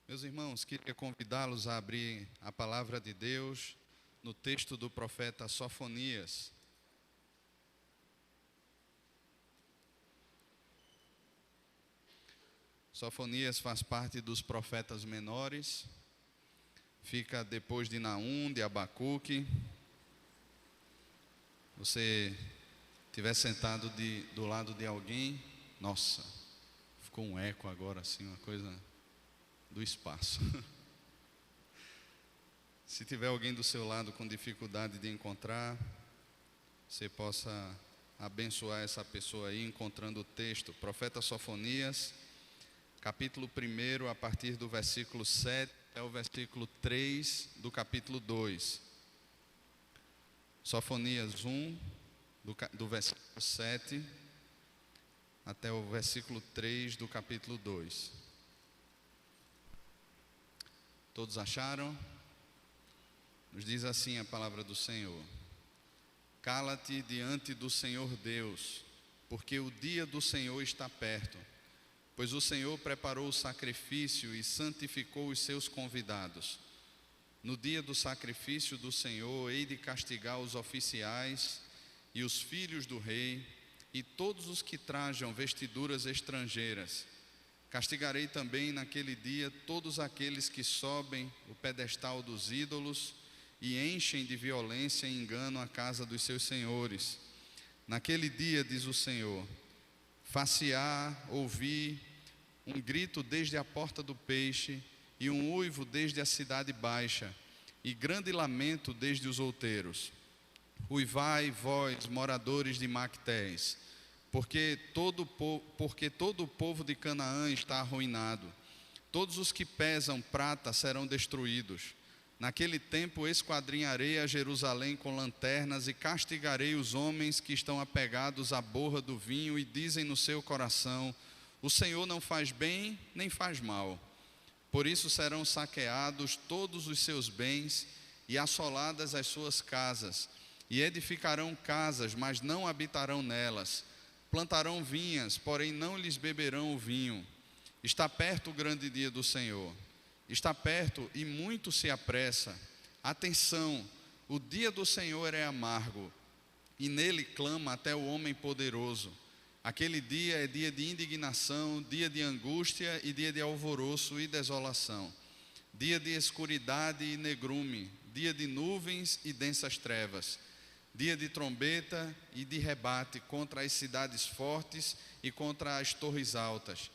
Meus irmãos, queria convidá-los a abrir a palavra de Deus no texto do profeta Sofonias. Sofonias faz parte dos profetas menores, fica depois de Naum, de Abacuque. Você estiver sentado do lado de alguém, nossa, ficou um eco agora assim, uma coisa do espaço. Se tiver alguém do seu lado com dificuldade de encontrar, você possa abençoar essa pessoa aí encontrando o texto. Profeta Sofonias, capítulo 1, a partir do versículo 7 até o versículo 3 do capítulo 2. Sofonias 1, do versículo 7 até o versículo 3 do capítulo 2. Todos acharam? Nos diz assim a palavra do Senhor: Cala-te diante do Senhor Deus, porque o dia do Senhor está perto. Pois o Senhor preparou o sacrifício e santificou os seus convidados. No dia do sacrifício do Senhor, hei de castigar os oficiais e os filhos do rei, e todos os que trajam vestiduras estrangeiras. Castigarei também naquele dia todos aqueles que sobem o pedestal dos ídolos e enchem de violência e engano a casa dos seus senhores. Naquele dia, diz o Senhor, far-se-á ouvir um grito desde a porta do peixe e um uivo desde a cidade baixa, e grande lamento desde os outeiros. Uivai, vós, moradores de Mactés, porque todo o povo de Canaã está arruinado. Todos os que pesam prata serão destruídos. Naquele tempo esquadrinharei a Jerusalém com lanternas e castigarei os homens que estão apegados à borra do vinho e dizem no seu coração: o Senhor não faz bem nem faz mal. Por isso serão saqueados todos os seus bens e assoladas as suas casas, e edificarão casas, mas não habitarão nelas. Plantarão vinhas, porém não lhes beberão o vinho. Está perto o grande dia do Senhor. Está perto e muito se apressa. Atenção, o dia do Senhor é amargo, e nele clama até o homem poderoso. Aquele dia é dia de indignação, dia de angústia e dia de alvoroço e desolação. Dia de escuridade e negrume, dia de nuvens e densas trevas. Dia de trombeta e de rebate contra as cidades fortes e contra as torres altas.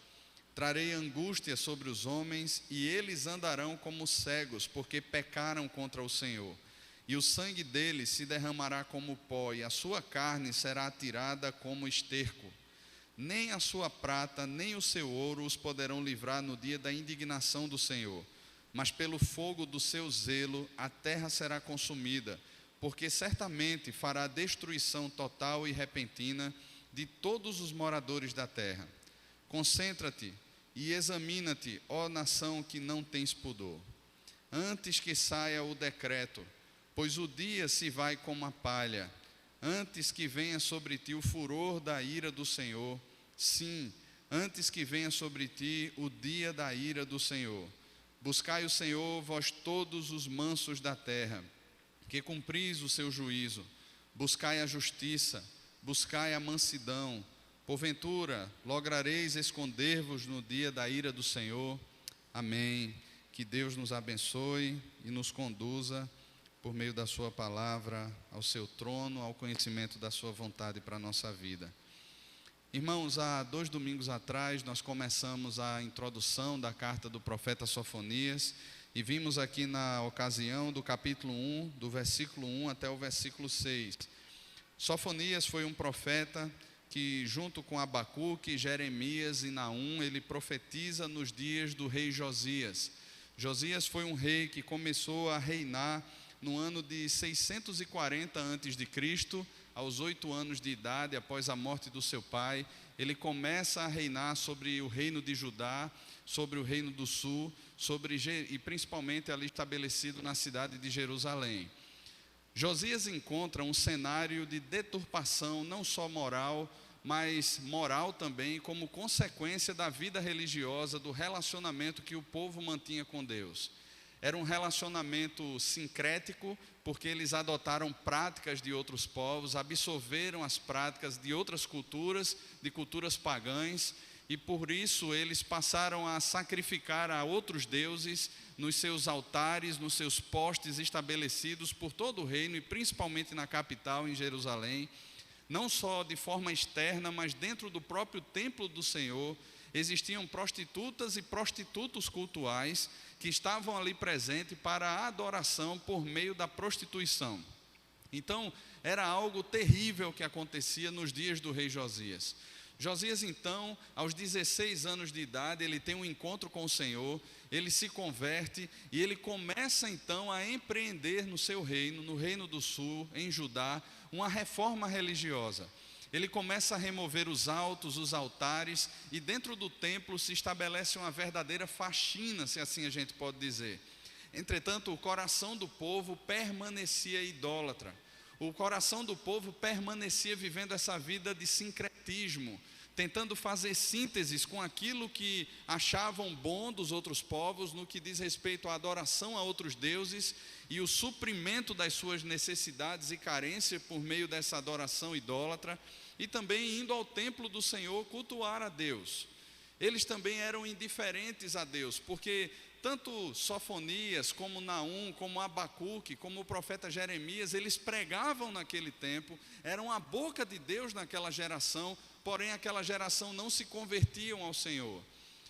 Trarei angústia sobre os homens, e eles andarão como cegos, porque pecaram contra o Senhor. E o sangue deles se derramará como pó, e a sua carne será atirada como esterco. Nem a sua prata, nem o seu ouro os poderão livrar no dia da indignação do Senhor. Mas pelo fogo do seu zelo, a terra será consumida, porque certamente fará destruição total e repentina de todos os moradores da terra. Concentra-te e examina-te, ó nação que não tens pudor, antes que saia o decreto, pois o dia se vai como a palha, antes que venha sobre ti o furor da ira do Senhor, sim, antes que venha sobre ti o dia da ira do Senhor. Buscai o Senhor, vós todos os mansos da terra, que cumpris o seu juízo. Buscai a justiça, buscai a mansidão. Porventura, lograreis esconder-vos no dia da ira do Senhor. Amém. Que Deus nos abençoe e nos conduza, por meio da sua palavra, ao seu trono, ao conhecimento da sua vontade para a nossa vida. Irmãos, há 2 domingos atrás, nós começamos a introdução da carta do profeta Sofonias, e vimos aqui na ocasião do capítulo 1, do versículo 1 até o versículo 6. Sofonias foi um profeta que, junto com Abacuque, Jeremias e Naum, ele profetiza nos dias do rei Josias. Josias foi um rei que começou a reinar no ano de 640 a.C., aos 8 anos de idade, após a morte do seu pai. Ele começa a reinar sobre o reino de Judá, sobre o reino do sul, e principalmente ali estabelecido na cidade de Jerusalém. Josias encontra um cenário de deturpação, não só moral, mas moral também, como consequência da vida religiosa, do relacionamento que o povo mantinha com Deus. Era um relacionamento sincrético, porque eles adotaram práticas de outros povos, absorveram as práticas de outras culturas, de culturas pagãs, e por isso eles passaram a sacrificar a outros deuses nos seus altares, nos seus postes estabelecidos por todo o reino, e principalmente na capital, em Jerusalém. Não só de forma externa, mas dentro do próprio templo do Senhor, existiam prostitutas e prostitutos cultuais que estavam ali presentes para a adoração por meio da prostituição. Então, era algo terrível que acontecia nos dias do rei Josias. Josias, então, aos 16 anos de idade, ele tem um encontro com o Senhor, ele se converte e ele começa então a empreender no seu reino, no reino do sul, em Judá, uma reforma religiosa. Ele começa a remover os altos, os altares, e dentro do templo se estabelece uma verdadeira faxina, se assim a gente pode dizer. Entretanto, o coração do povo permanecia idólatra. O coração do povo permanecia vivendo essa vida de sincretismo, tentando fazer sínteses com aquilo que achavam bom dos outros povos no que diz respeito à adoração a outros deuses e o suprimento das suas necessidades e carências por meio dessa adoração idólatra, e também indo ao templo do Senhor cultuar a Deus. Eles também eram indiferentes a Deus, porque tanto Sofonias, como Naum, como Abacuque, como o profeta Jeremias, eles pregavam naquele tempo, eram a boca de Deus naquela geração, porém aquela geração não se convertiam ao Senhor.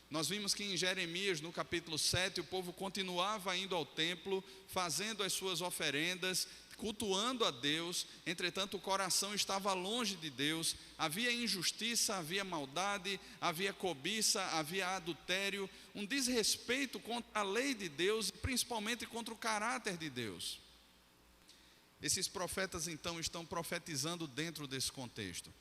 Nós vimos que em Jeremias, no capítulo 7, o povo continuava indo ao templo, fazendo as suas oferendas, cultuando a Deus, entretanto o coração estava longe de Deus, havia injustiça, havia maldade, havia cobiça, havia adultério, um desrespeito contra a lei de Deus, principalmente contra o caráter de Deus. Esses profetas então estão profetizando dentro desse contexto.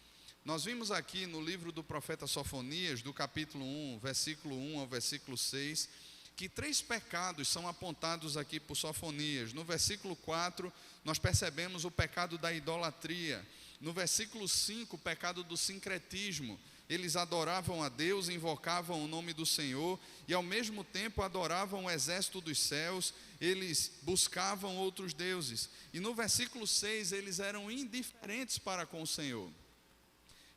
Nós vimos aqui no livro do profeta Sofonias, do capítulo 1, versículo 1 ao versículo 6, que 3 pecados são apontados aqui por Sofonias. No versículo 4, nós percebemos o pecado da idolatria. No versículo 5, o pecado do sincretismo. Eles adoravam a Deus, invocavam o nome do Senhor e ao mesmo tempo adoravam o exército dos céus, eles buscavam outros deuses. E no versículo 6, eles eram indiferentes para com o Senhor.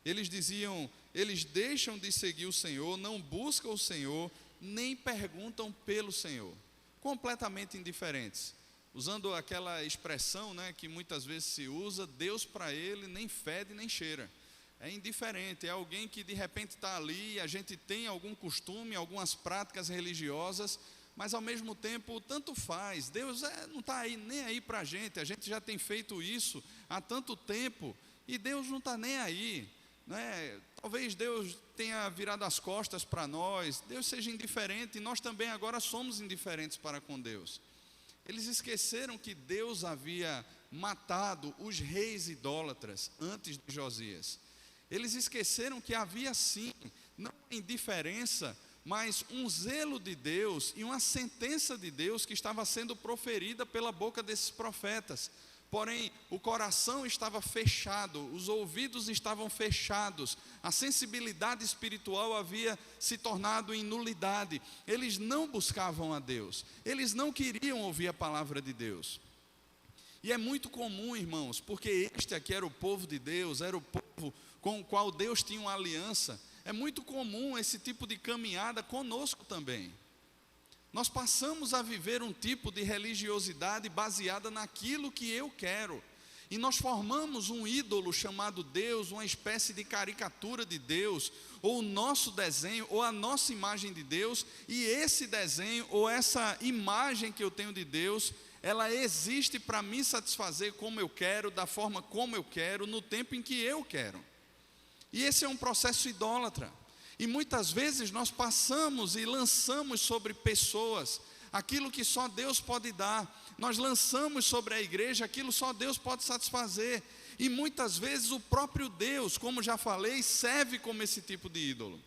Eles diziam, eles deixam de seguir o Senhor, não buscam o Senhor, nem perguntam pelo Senhor. Completamente indiferentes. Usando aquela expressão, né, que muitas vezes se usa, Deus para ele nem fede nem cheira. É indiferente, é alguém que de repente está ali, a gente tem algum costume, algumas práticas religiosas, mas ao mesmo tempo tanto faz. Deus não está aí, nem aí para a gente já tem feito isso há tanto tempo, e Deus não está nem aí. Talvez Deus tenha virado as costas para nós, Deus seja indiferente, e nós também agora somos indiferentes para com Deus. Eles esqueceram que Deus havia matado os reis idólatras antes de Josias. Eles esqueceram que havia sim, não indiferença, mas um zelo de Deus e uma sentença de Deus que estava sendo proferida pela boca desses profetas. Porém, o coração estava fechado, os ouvidos estavam fechados, a sensibilidade espiritual havia se tornado em nulidade. Eles não buscavam a Deus, eles não queriam ouvir a palavra de Deus. E é muito comum, irmãos, porque este aqui era o povo de Deus, era o povo com o qual Deus tinha uma aliança. É muito comum esse tipo de caminhada conosco também. Nós passamos a viver um tipo de religiosidade baseada naquilo que eu quero. E nós formamos um ídolo chamado Deus, uma espécie de caricatura de Deus, ou o nosso desenho, ou a nossa imagem de Deus, e esse desenho, ou essa imagem que eu tenho de Deus, ela existe para me satisfazer como eu quero, da forma como eu quero, no tempo em que eu quero. E esse é um processo idólatra. E muitas vezes nós passamos e lançamos sobre pessoas aquilo que só Deus pode dar. Nós lançamos sobre a igreja aquilo que só Deus pode satisfazer. E muitas vezes o próprio Deus, como já falei, serve como esse tipo de ídolo.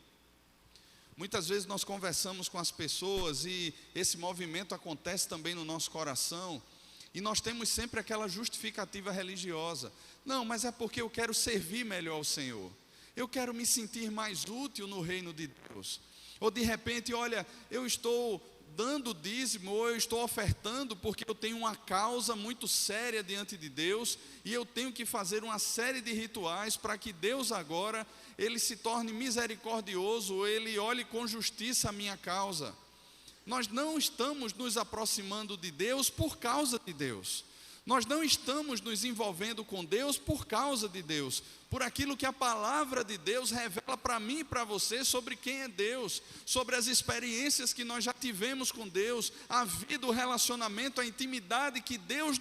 Muitas vezes nós conversamos com as pessoas e esse movimento acontece também no nosso coração. E nós temos sempre aquela justificativa religiosa. Não, mas é porque eu quero servir melhor ao Senhor. eu quero me sentir mais útil no reino de Deus. Ou de repente, olha, eu estou dando dízimo, ou eu estou ofertando porque eu tenho uma causa muito séria diante de Deus, e eu tenho que fazer uma série de rituais para que Deus agora, Ele se torne misericordioso, ou Ele olhe com justiça a minha causa. Nós não estamos nos aproximando de Deus por causa de Deus. Nós não estamos nos envolvendo com Deus por causa de Deus, por aquilo que a palavra de Deus revela para mim e para você sobre quem é Deus, sobre as experiências que nós já tivemos com Deus, a vida, o relacionamento, a intimidade que Deus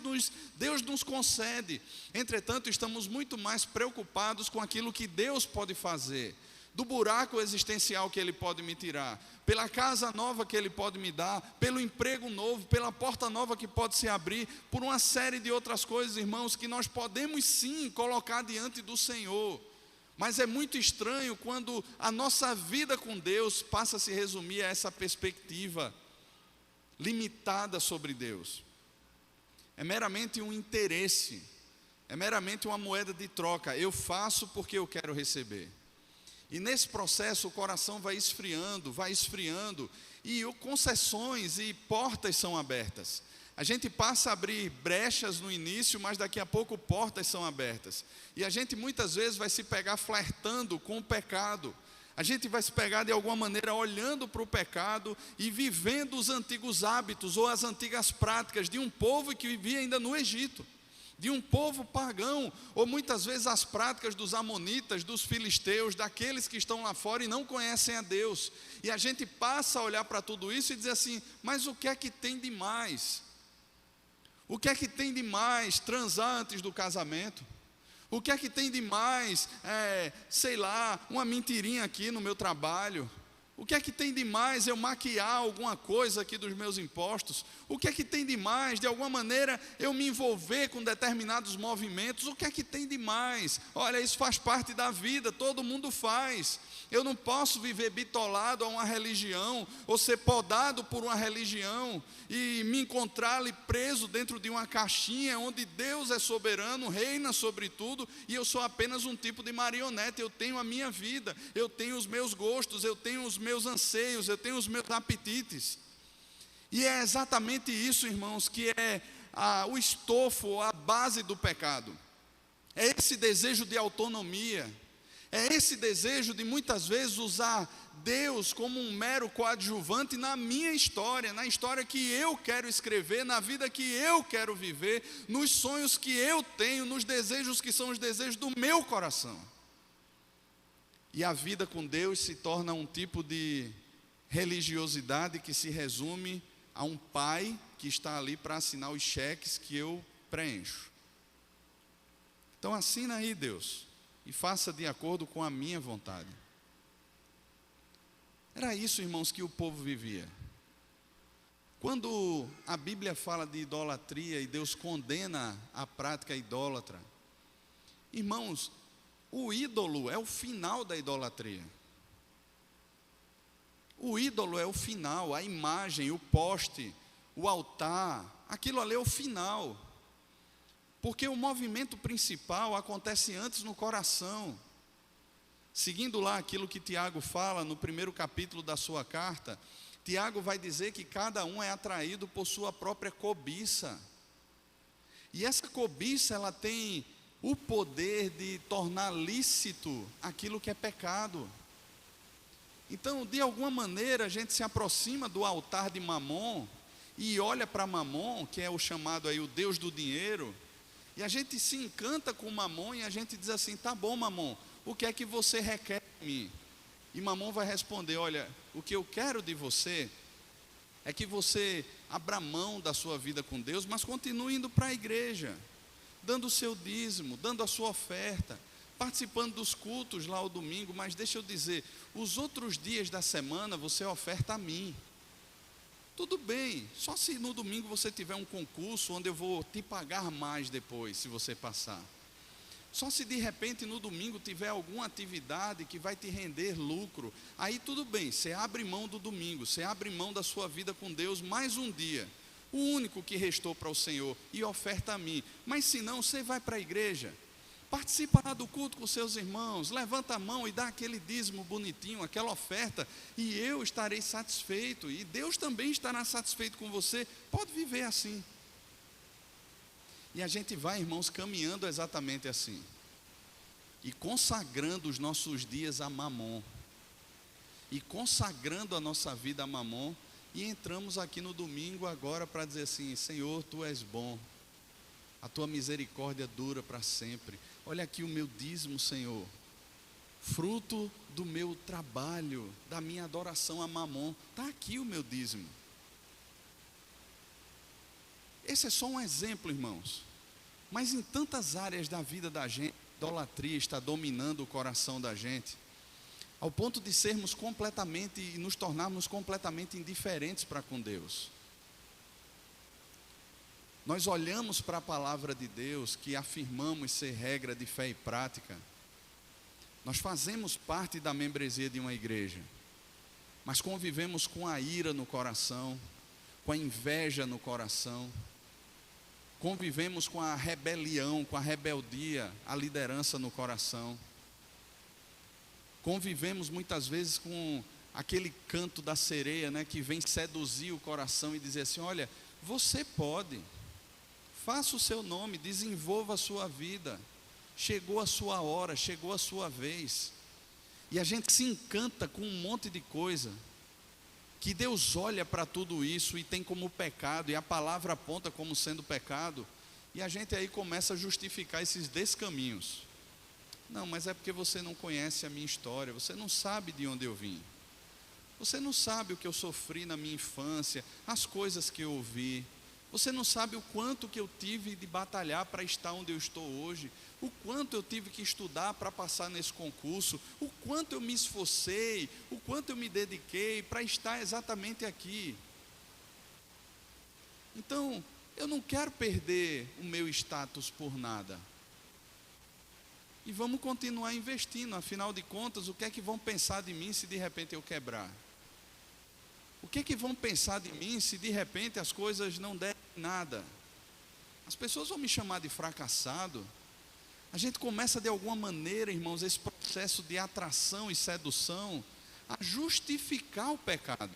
nos concede. Entretanto, estamos muito mais preocupados com aquilo que Deus pode fazer, do buraco existencial que Ele pode me tirar, pela casa nova que Ele pode me dar, pelo emprego novo, pela porta nova que pode se abrir, por uma série de outras coisas, irmãos, que nós podemos sim colocar diante do Senhor. Mas é muito estranho quando a nossa vida com Deus passa a se resumir a essa perspectiva limitada sobre Deus. É meramente um interesse, é meramente uma moeda de troca. Eu faço porque eu quero receber. E nesse processo o coração vai esfriando, e concessões e portas são abertas. A gente passa a abrir brechas no início, mas daqui a pouco portas são abertas. E a gente muitas vezes vai se pegar flertando com o pecado. A gente vai se pegar de alguma maneira olhando para o pecado e vivendo os antigos hábitos ou as antigas práticas de um povo que vivia ainda no Egito, de um povo pagão, ou muitas vezes as práticas dos amonitas, dos filisteus, daqueles que estão lá fora e não conhecem a Deus. E a gente passa a olhar para tudo isso e dizer assim, mas o que é que tem de mais? O que é que tem de mais transar antes do casamento? O que é que tem de mais, sei lá, uma mentirinha aqui no meu trabalho? O que é que tem de mais eu maquiar alguma coisa aqui dos meus impostos? O que é que tem de mais, de alguma maneira, eu me envolver com determinados movimentos? O que é que tem de mais? Olha, isso faz parte da vida, todo mundo faz. Eu não posso viver bitolado a uma religião, ou ser podado por uma religião, e me encontrar ali preso dentro de uma caixinha, onde Deus é soberano, reina sobre tudo, e eu sou apenas um tipo de marionete. Eu tenho a minha vida, eu tenho os meus gostos, eu tenho os meus anseios, eu tenho os meus apetites. E é exatamente isso, irmãos, que é o estofo, a base do pecado. É esse desejo de autonomia, é esse desejo de muitas vezes usar Deus como um mero coadjuvante na minha história, na história que eu quero escrever, na vida que eu quero viver, nos sonhos que eu tenho, nos desejos que são os desejos do meu coração. E a vida com Deus se torna um tipo de religiosidade que se resume a um pai que está ali para assinar os cheques que eu preencho. Então assina aí, Deus, e faça de acordo com a minha vontade. Era isso, irmãos, que o povo vivia. Quando a Bíblia fala de idolatria e Deus condena a prática idólatra, irmãos, o ídolo é o final da idolatria. O ídolo é o final, a imagem, o poste, o altar, aquilo ali é o final. Porque o movimento principal acontece antes no coração. Seguindo lá aquilo que Tiago fala no primeiro capítulo da sua carta, Tiago vai dizer que cada um é atraído por sua própria cobiça. E essa cobiça, ela tem o poder de tornar lícito aquilo que é pecado. Então, de alguma maneira, a gente se aproxima do altar de Mamon e olha para Mamon, que é o chamado aí o Deus do dinheiro, e a gente se encanta com Mamon e a gente diz assim, tá bom, Mamon, o que é que você requer de mim? E Mamon vai responder, olha, o que eu quero de você é que você abra mão da sua vida com Deus, mas continue indo para a igreja, dando o seu dízimo, dando a sua oferta, participando dos cultos lá ao domingo, mas deixa eu dizer, os outros dias da semana você oferta a mim. Tudo bem, só se no domingo você tiver um concurso onde eu vou te pagar mais depois, se você passar. Só se de repente no domingo tiver alguma atividade que vai te render lucro, aí tudo bem, você abre mão do domingo, você abre mão da sua vida com Deus mais um dia, o único que restou para o Senhor, e oferta a mim. Mas se não, você vai para a igreja. Participa lá do culto com seus irmãos, levanta a mão e dá aquele dízimo bonitinho, aquela oferta, e eu estarei satisfeito, e Deus também estará satisfeito com você. Pode viver assim. E a gente vai, irmãos, caminhando exatamente assim, e consagrando os nossos dias a Mamon, e consagrando a nossa vida a Mamon, e entramos aqui no domingo agora para dizer assim: Senhor, Tu és bom, a Tua misericórdia dura para sempre. Olha aqui o meu dízimo, Senhor, fruto do meu trabalho, da minha adoração a Mamon, está aqui o meu dízimo. Esse é só um exemplo, irmãos, mas em tantas áreas da vida da gente, a idolatria está dominando o coração da gente, ao ponto de sermos completamente e nos tornarmos completamente indiferentes para com Deus. Nós olhamos para a palavra de Deus, que afirmamos ser regra de fé e prática. Nós fazemos parte da membresia de uma igreja, mas convivemos com a ira no coração, com a inveja no coração, convivemos com a rebelião, com a rebeldia, a liderança no coração. Convivemos muitas vezes com aquele canto da sereia, né, que vem seduzir o coração e dizer assim: olha, você pode, faça o seu nome, desenvolva a sua vida, chegou a sua hora, chegou a sua vez. E a gente se encanta com um monte de coisa, que Deus olha para tudo isso e tem como pecado, e a palavra aponta como sendo pecado, e a gente aí começa a justificar esses descaminhos. Não, mas é porque você não conhece a minha história, você não sabe de onde eu vim, você não sabe o que eu sofri na minha infância, as coisas que eu ouvi, você não sabe o quanto que eu tive de batalhar para estar onde eu estou hoje, o quanto eu tive que estudar para passar nesse concurso, o quanto eu me esforcei, o quanto eu me dediquei para estar exatamente aqui. Então, eu não quero perder o meu status por nada. E vamos continuar investindo, afinal de contas, o que é que vão pensar de mim se de repente eu quebrar? O que é que vão pensar de mim se de repente as coisas não derem nada? As pessoas vão me chamar de fracassado. A gente começa de alguma maneira, irmãos, esse processo de atração e sedução, a justificar o pecado.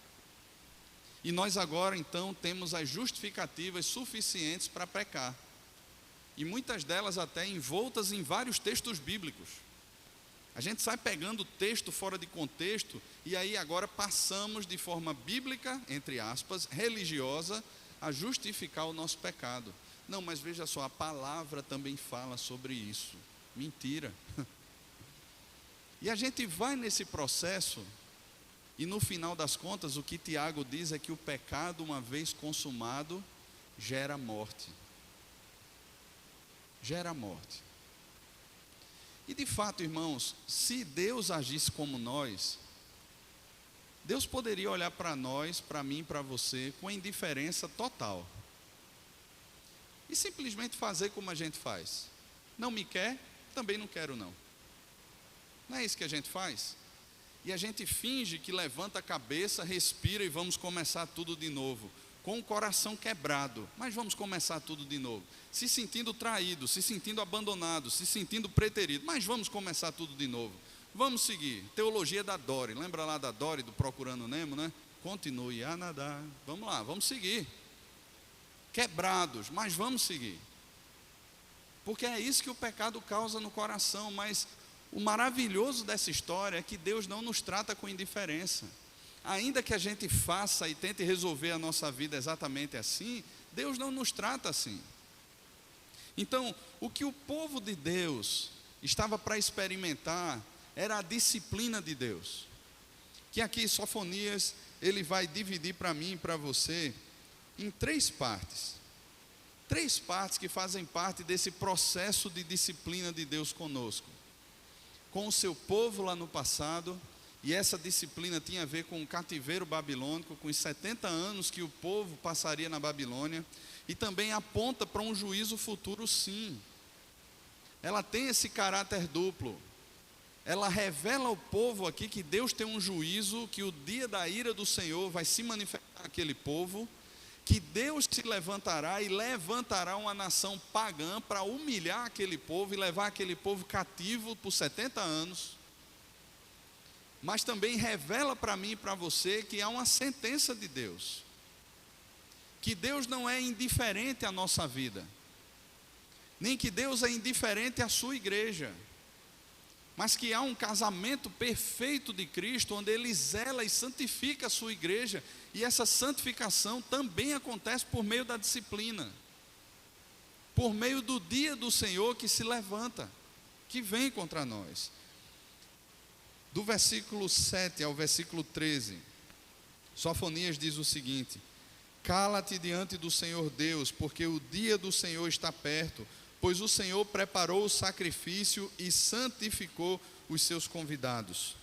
E nós agora então temos as justificativas suficientes para pecar. E muitas delas até envoltas em vários textos bíblicos. A gente sai pegando o texto fora de contexto, e aí agora passamos de forma bíblica, entre aspas, religiosa, a justificar o nosso pecado. Não, mas veja só, a palavra também fala sobre isso. Mentira. E a gente vai nesse processo, e no final das contas, o que Tiago diz é que o pecado, uma vez consumado, gera morte. Gera morte. E de fato, irmãos, se Deus agisse como nós, Deus poderia olhar para nós, para mim, para você, com indiferença total. E simplesmente fazer como a gente faz. Não me quer, também não quero não. Não é isso que a gente faz? E a gente finge que levanta a cabeça, respira e vamos começar tudo de novo. Com o coração quebrado, mas vamos começar tudo de novo. Se sentindo traído, se sentindo abandonado, se sentindo preterido, mas vamos começar tudo de novo. Vamos seguir. Teologia da Dory. Lembra lá da Dory, do Procurando Nemo, né? Continue a nadar. Vamos lá, vamos seguir. Quebrados, mas vamos seguir. Porque é isso que o pecado causa no coração. Mas o maravilhoso dessa história é que Deus não nos trata com indiferença. Ainda que a gente faça e tente resolver a nossa vida exatamente assim, Deus não nos trata assim. Então, o que o povo de Deus estava para experimentar era a disciplina de Deus. Que aqui Sofonias, ele vai dividir para mim e para você em 3 partes. 3 partes que fazem parte desse processo de disciplina de Deus conosco. Com o seu povo lá no passado. E essa disciplina tinha a ver com o cativeiro babilônico, com os 70 anos que o povo passaria na Babilônia, e também aponta para um juízo futuro, sim. Ela tem esse caráter duplo. Ela revela ao povo aqui que Deus tem um juízo, que o dia da ira do Senhor vai se manifestar naquele povo, que Deus se levantará e levantará uma nação pagã para humilhar aquele povo e levar aquele povo cativo por 70 anos. Mas também revela para mim e para você que há uma sentença de Deus, que Deus não é indiferente à nossa vida, nem que Deus é indiferente à sua igreja, mas que há um casamento perfeito de Cristo, onde Ele zela e santifica a sua igreja, e essa santificação também acontece por meio da disciplina, por meio do dia do Senhor que se levanta, que vem contra nós. Do versículo 7 ao versículo 13, Sofonias diz o seguinte: cala-te diante do Senhor Deus, porque o dia do Senhor está perto, pois o Senhor preparou o sacrifício e santificou os seus convidados.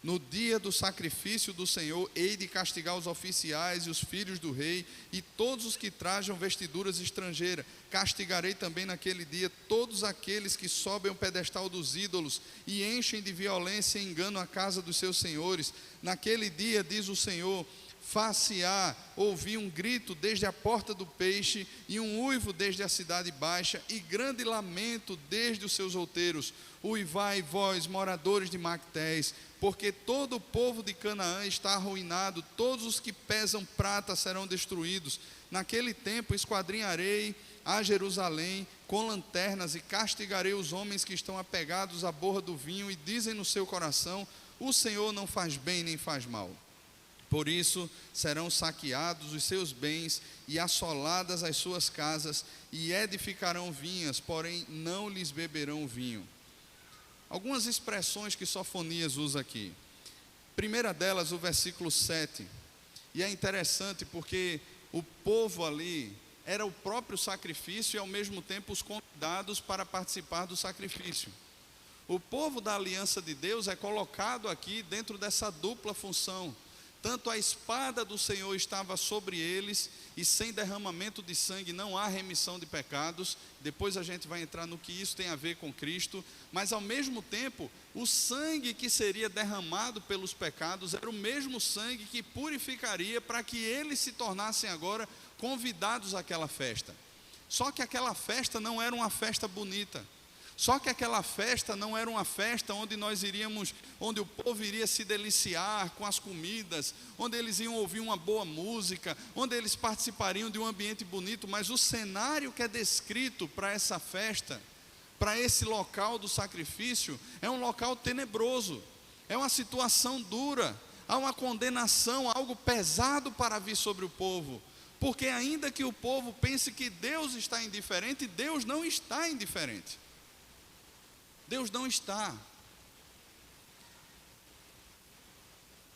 No dia do sacrifício do Senhor, hei de castigar os oficiais e os filhos do rei, e todos os que trajam vestiduras estrangeiras. Castigarei também naquele dia todos aqueles que sobem o pedestal dos ídolos, e enchem de violência e engano a casa dos seus senhores. Naquele dia, diz o Senhor, far-se-á ouvir um grito desde a porta do peixe, e um uivo desde a cidade baixa, e grande lamento desde os seus outeiros. Uivai vós, moradores de Mactés, porque todo o povo de Canaã está arruinado, todos os que pesam prata serão destruídos. Naquele tempo esquadrinharei a Jerusalém com lanternas, e castigarei os homens que estão apegados à borra do vinho, e dizem no seu coração: o Senhor não faz bem nem faz mal. Por isso serão saqueados os seus bens e assoladas as suas casas, e edificarão vinhas, porém não lhes beberão vinho. Algumas expressões que Sofonias usa aqui. Primeira delas, o versículo 7. E é interessante porque o povo ali era o próprio sacrifício e ao mesmo tempo os convidados para participar do sacrifício. O povo da aliança de Deus é colocado aqui dentro dessa dupla função. Tanto a espada do Senhor estava sobre eles, e sem derramamento de sangue não há remissão de pecados. Depois a gente vai entrar no que isso tem a ver com Cristo. Mas ao mesmo tempo, o sangue que seria derramado pelos pecados era o mesmo sangue que purificaria, para que eles se tornassem agora convidados àquela festa. Só que aquela festa não era uma festa bonita. Só que aquela festa não era uma festa onde nós iríamos, onde o povo iria se deliciar com as comidas, onde eles iam ouvir uma boa música, onde eles participariam de um ambiente bonito. Mas o cenário que é descrito para essa festa, para esse local do sacrifício, é um local tenebroso, é uma situação dura, há uma condenação, algo pesado para vir sobre o povo. Porque ainda que o povo pense que Deus está indiferente, Deus não está indiferente. Deus não está.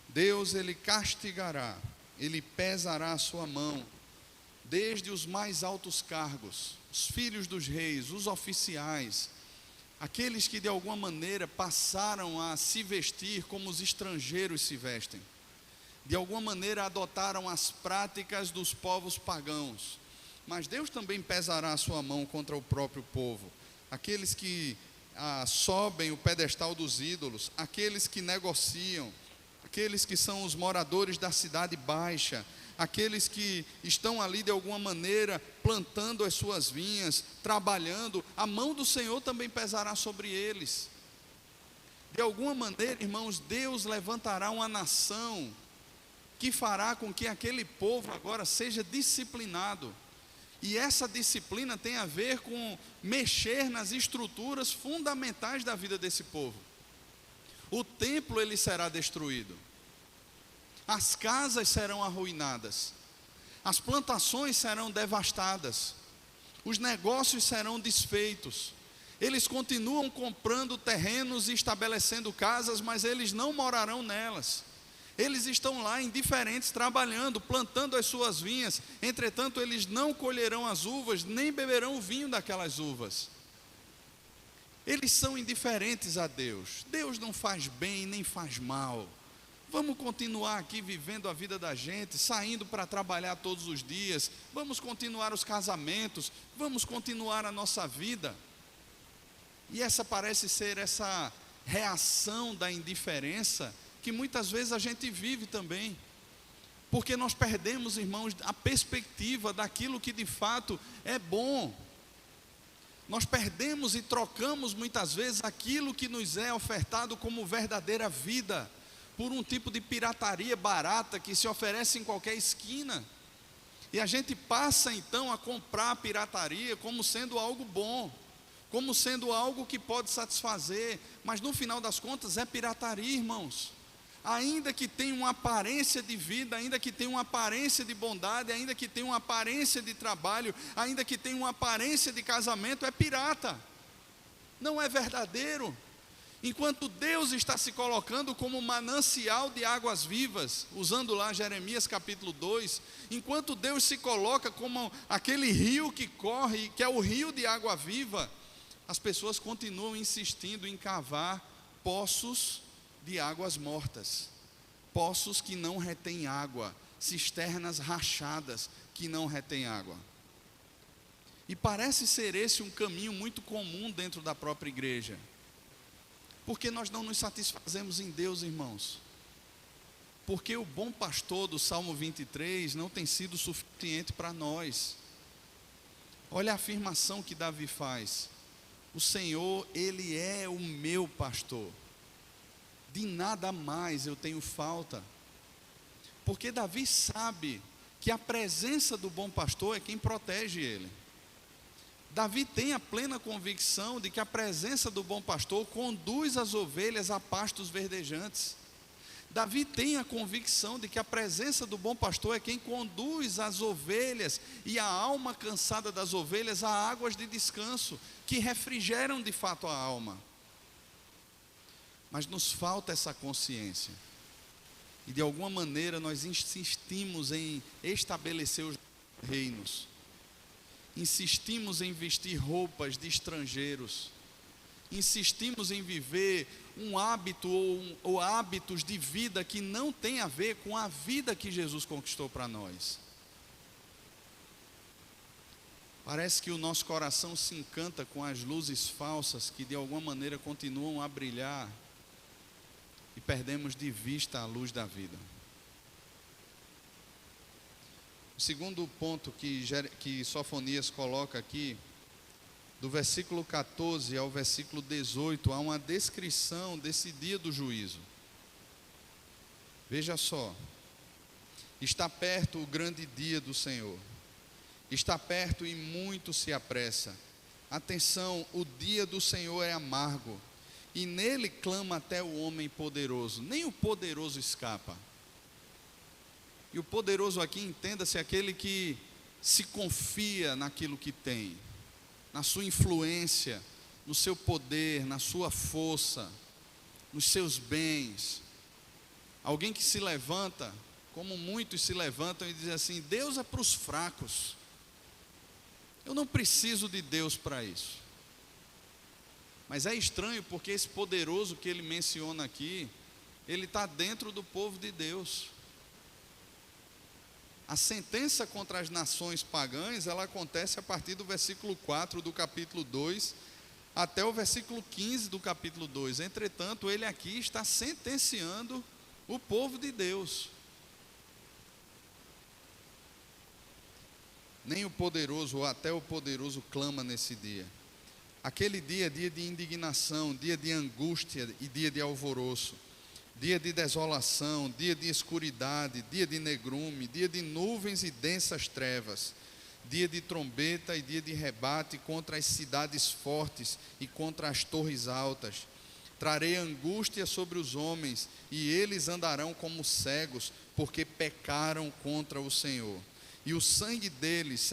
Deus, Ele castigará, Ele pesará a sua mão, desde os mais altos cargos, os filhos dos reis, os oficiais, aqueles que de alguma maneira passaram a se vestir como os estrangeiros se vestem, de alguma maneira adotaram as práticas dos povos pagãos. Mas Deus também pesará a sua mão contra o próprio povo, aqueles que sobem o pedestal dos ídolos, aqueles que negociam, aqueles que são os moradores da cidade baixa, aqueles que estão ali de alguma maneira plantando as suas vinhas, trabalhando. A mão do Senhor também pesará sobre eles. De alguma maneira, irmãos, Deus levantará uma nação que fará com que aquele povo agora seja disciplinado. E essa disciplina tem a ver com mexer nas estruturas fundamentais da vida desse povo. O templo, ele será destruído. As casas serão arruinadas. As plantações serão devastadas. Os negócios serão desfeitos. Eles continuam comprando terrenos e estabelecendo casas, mas eles não morarão nelas. Eles estão lá indiferentes, trabalhando, plantando as suas vinhas. Entretanto, eles não colherão as uvas, nem beberão o vinho daquelas uvas. Eles são indiferentes a Deus. Deus não faz bem, nem faz mal. Vamos continuar aqui vivendo a vida da gente, saindo para trabalhar todos os dias. Vamos continuar os casamentos. Vamos continuar a nossa vida. E essa parece ser essa reação da indiferença que muitas vezes a gente vive também. porque nós perdemos, irmãos, a perspectiva daquilo que de fato é bom. Nós perdemos e trocamos muitas vezes aquilo que nos é ofertado como verdadeira vida, por um tipo de pirataria barata que se oferece em qualquer esquina. E a gente passa então a comprar a pirataria como sendo algo bom, como sendo algo que pode satisfazer, mas no final das contas é pirataria, irmãos. Ainda que tenha uma aparência de vida, ainda que tenha uma aparência de bondade, ainda que tenha uma aparência de trabalho, ainda que tenha uma aparência de casamento, é pirata, não é verdadeiro. Enquanto Deus está se colocando como manancial de águas vivas, usando lá Jeremias capítulo 2, enquanto Deus se coloca como aquele rio que corre, que é o rio de água viva, as pessoas continuam insistindo em cavar poços de águas mortas, poços que não retêm água, cisternas rachadas que não retêm água. E parece ser esse um caminho muito comum dentro da própria igreja, porque nós não nos satisfazemos em Deus, irmãos, porque o bom pastor do Salmo 23 não tem sido suficiente para nós. Olha a afirmação que Davi faz: o Senhor, Ele é o meu pastor, de nada mais eu tenho falta. Porque Davi sabe que a presença do bom pastor é quem protege ele. Davi tem a plena convicção de que a presença do bom pastor conduz as ovelhas a pastos verdejantes. Davi tem a convicção de que a presença do bom pastor é quem conduz as ovelhas e a alma cansada das ovelhas a águas de descanso, que refrigeram de fato a alma. Mas nos falta essa consciência, e de alguma maneira nós insistimos em estabelecer os reinos, insistimos em vestir roupas de estrangeiros, insistimos em viver um hábito ou hábitos de vida que não tem a ver com a vida que Jesus conquistou para nós. Parece que o nosso coração se encanta com as luzes falsas que de alguma maneira continuam a brilhar, e perdemos de vista a luz da vida. O segundo ponto que Sofonias coloca aqui, do versículo 14 ao versículo 18, há uma descrição desse dia do juízo. Veja só: está perto o grande dia do Senhor, está perto e muito se apressa. Atenção, o dia do Senhor é amargo, e nele clama até o homem poderoso. Nem o poderoso escapa. E o poderoso aqui, entenda-se, aquele que se confia naquilo que tem, na sua influência, no seu poder, na sua força, nos seus bens. Alguém que se levanta, como muitos se levantam e dizem assim: Deus é para os fracos, eu não preciso de Deus para isso. Mas é estranho, porque esse poderoso que ele menciona aqui, ele está dentro do povo de Deus. A sentença contra as nações pagãs, ela acontece a partir do versículo 4 do capítulo 2, até o versículo 15 do capítulo 2. Entretanto, ele aqui está sentenciando o povo de Deus. Nem o poderoso, ou até o poderoso, clama nesse dia. Aquele dia é dia de indignação, dia de angústia e dia de alvoroço, dia de desolação, dia de escuridade, dia de negrume, dia de nuvens e densas trevas, dia de trombeta e dia de rebate contra as cidades fortes e contra as torres altas. Trarei angústia sobre os homens, e eles andarão como cegos, porque pecaram contra o Senhor. E o sangue deles